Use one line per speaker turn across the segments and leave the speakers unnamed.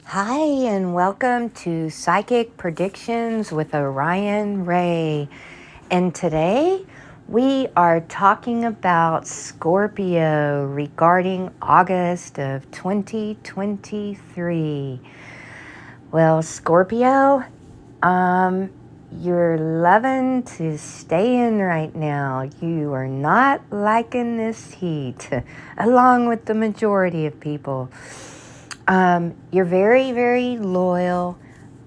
Hi, and welcome to Psychic Predictions with Orion Ray. And today we are talking about Scorpio regarding August of 2023. Well, Scorpio, you're loving to stay in right now. You are not liking this heat, along with the majority of people. You're very, very loyal.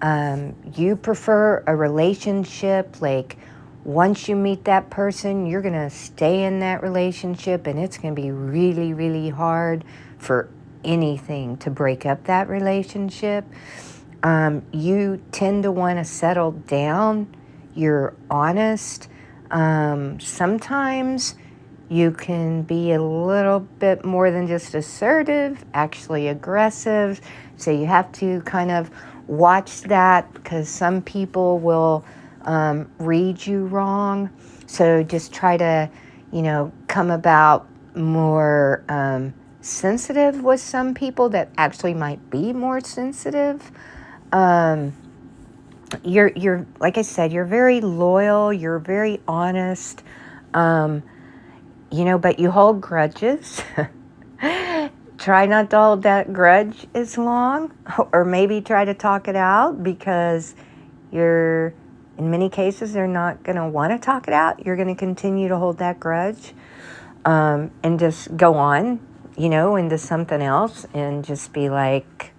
You prefer a relationship. Like, once you meet that person, you're going to stay in that relationship, and it's going to be really, really hard for anything to break up that relationship. You tend to want to settle down. You're honest. Sometimes you can be a little bit more than just assertive, actually aggressive. So you have to kind of watch that because some people will read you wrong. So just try to, come about more sensitive with some people that actually might be more sensitive. Um, you're like I said, you're very loyal. You're very honest. Um, but you hold grudges. Try not to hold that grudge as long, or maybe try to talk it out because in many cases, they're not going to want to talk it out. You're going to continue to hold that grudge and just go on, into something else and just be like,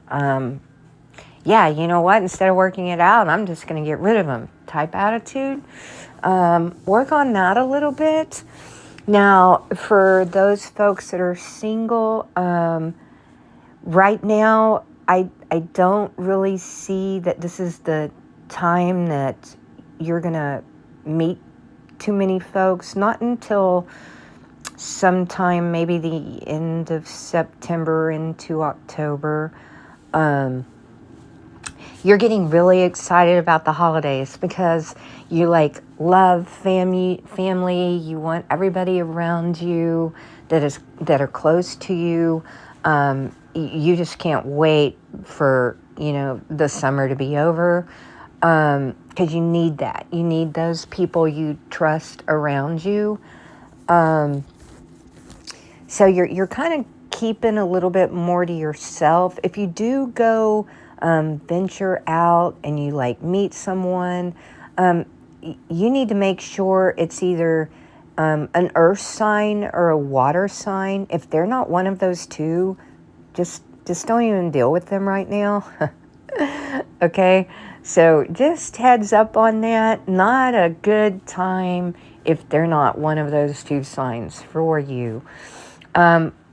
yeah, you know what? Instead of working it out, I'm just going to get rid of them type attitude. Work on that a little bit. Now, for those folks that are single, right now, I don't really see that this is the time that you're going to meet too many folks. Not until sometime, maybe the end of September into October. You're getting really excited about the holidays because you love family. You want everybody around you that are close to you. You just can't wait for, the summer to be over. Because you need that. You need those people you trust around you. So you're kind of keeping a little bit more to yourself. If you do go venture out and you meet someone, you need to make sure it's either an earth sign or a water sign. If they're not one of those two, just don't even deal with them right now. Okay, so just heads up on that. Not a good time if they're not one of those two signs for you.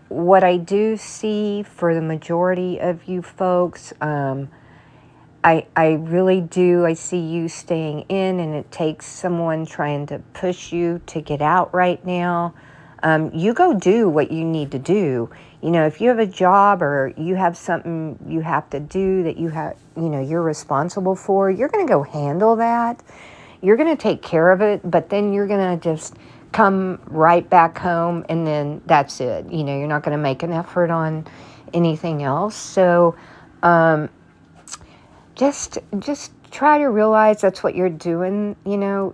What I do see for the majority of you folks, I really do. I see you staying in, and it takes someone trying to push you to get out right now. You go do what you need to do. If you have a job or you have something you have to do that you're responsible for, you're going to go handle that. You're going to take care of it, but then you're going to just come right back home, and then that's it. You're not going to make an effort on anything else. So, just try to realize that's what you're doing,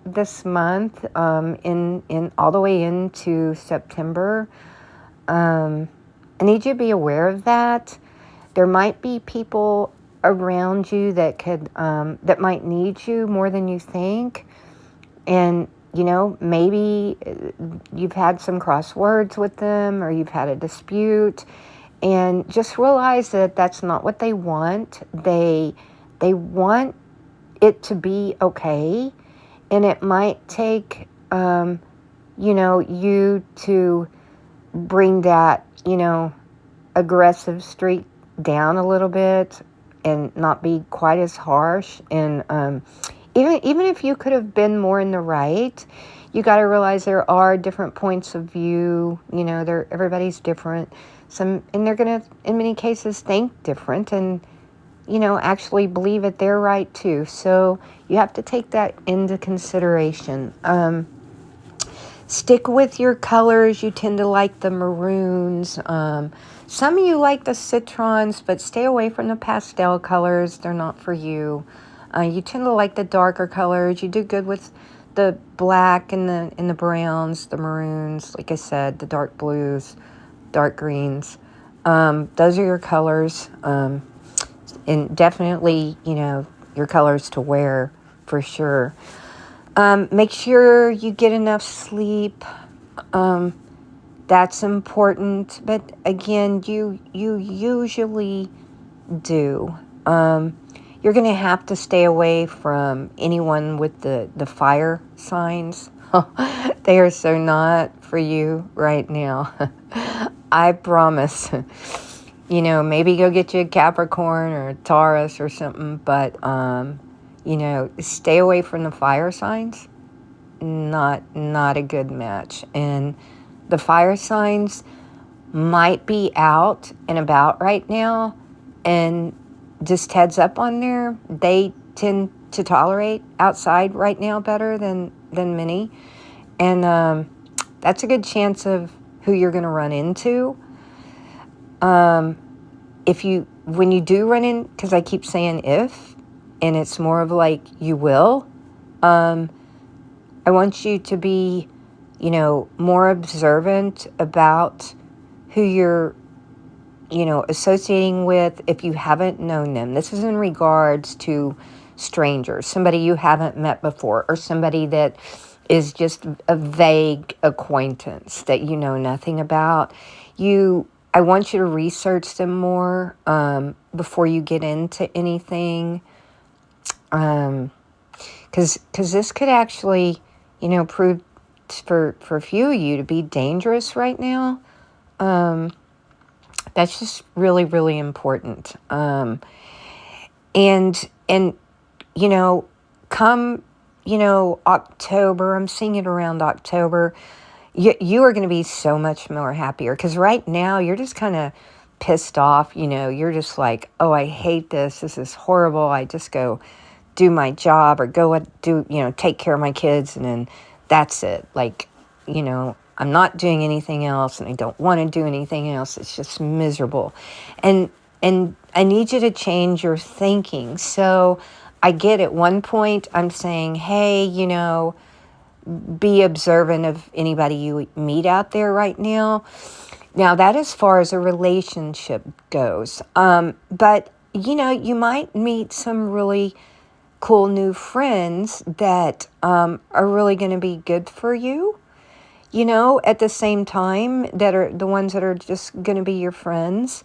this month, in all the way into September. I need you to be aware of that. There might be people around you that that might need you more than you think. And, maybe you've had some crosswords with them or you've had a dispute, and just realize that that's not what they want. They want it to be okay. And it might take, you to bring that, aggressive streak down a little bit and not be quite as harsh. And even if you could have been more in the right, you got to realize there are different points of view. Everybody's different. And they're going to, in many cases, think different and, actually believe it they're right too. So you have to take that into consideration. Stick with your colors. You tend to like the maroons. Some of you like the citrons, but stay away from the pastel colors. They're not for you. You tend to like the darker colors. You do good with the black and the browns, the maroons, like I said, the dark blues, dark greens. Those are your colors. And definitely, your colors to wear for sure. Make sure you get enough sleep. That's important. But again, you usually do. You're going to have to stay away from anyone with the fire signs. They are so not for you right now. I promise. Maybe go get you a Capricorn or a Taurus or something, but, stay away from the fire signs. Not a good match. And the fire signs might be out and about right now, and just heads up on there, they tend to tolerate outside right now better than many. And that's a good chance of who you're going to run into. When you do run in, because I keep saying if, and it's more of like you will, I want you to be, more observant about who you're, associating with if you haven't known them. This is in regards to strangers, somebody you haven't met before, or somebody that is just a vague acquaintance that you know nothing about. I want you to research them more before you get into anything, because this could actually, prove for a few of you to be dangerous right now. That's just really, really important. And come, October, I'm seeing it around October, you are going to be so much more happier, because right now you're just kind of pissed off. You're just like, oh, I hate this. This is horrible. I just go do my job or go do, take care of my kids, and then that's it. Like, I'm not doing anything else, and I don't want to do anything else. It's just miserable. And I need you to change your thinking. So I get at one point I'm saying, hey, be observant of anybody you meet out there right now. Now, that as far as a relationship goes. But, you might meet some really cool new friends that are really going to be good for you. At the same time, that are the ones that are just going to be your friends.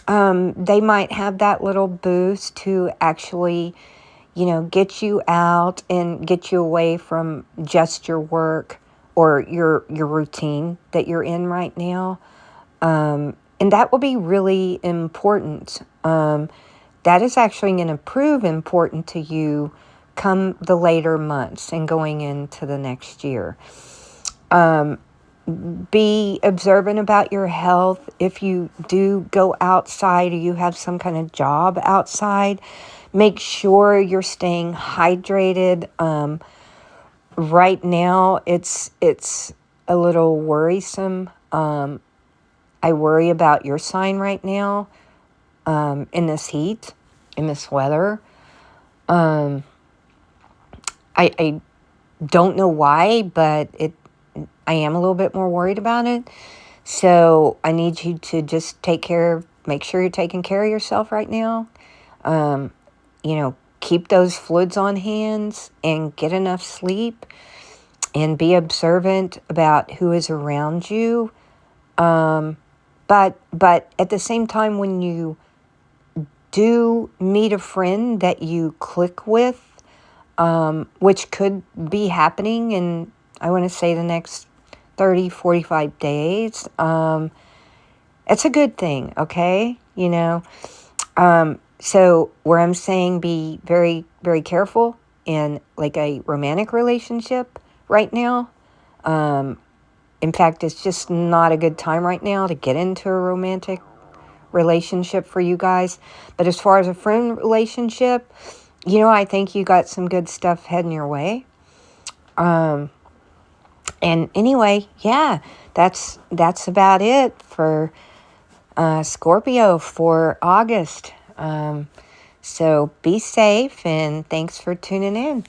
They might have that little boost to actually, get you out and get you away from just your work or your routine that you're in right now. And that will be really important. That is actually going to prove important to you come the later months and going into the next year. Be observant about your health. If you do go outside or you have some kind of job outside, make sure you're staying hydrated. Right now, it's a little worrisome. I worry about your sign right now, in this heat, in this weather. I don't know why, but I am a little bit more worried about it. So I need you to just make sure you're taking care of yourself right now. Keep those fluids on hands and get enough sleep, and be observant about who is around you. But at the same time, when you do meet a friend that you click with, which could be happening in, I want to say, the next 30, 45 days, it's a good thing, okay? So where I'm saying be very, very careful in like a romantic relationship right now. In fact, it's just not a good time right now to get into a romantic relationship for you guys. But as far as a friend relationship, I think you got some good stuff heading your way. And anyway, yeah, that's about it for Scorpio for August. So be safe and thanks for tuning in.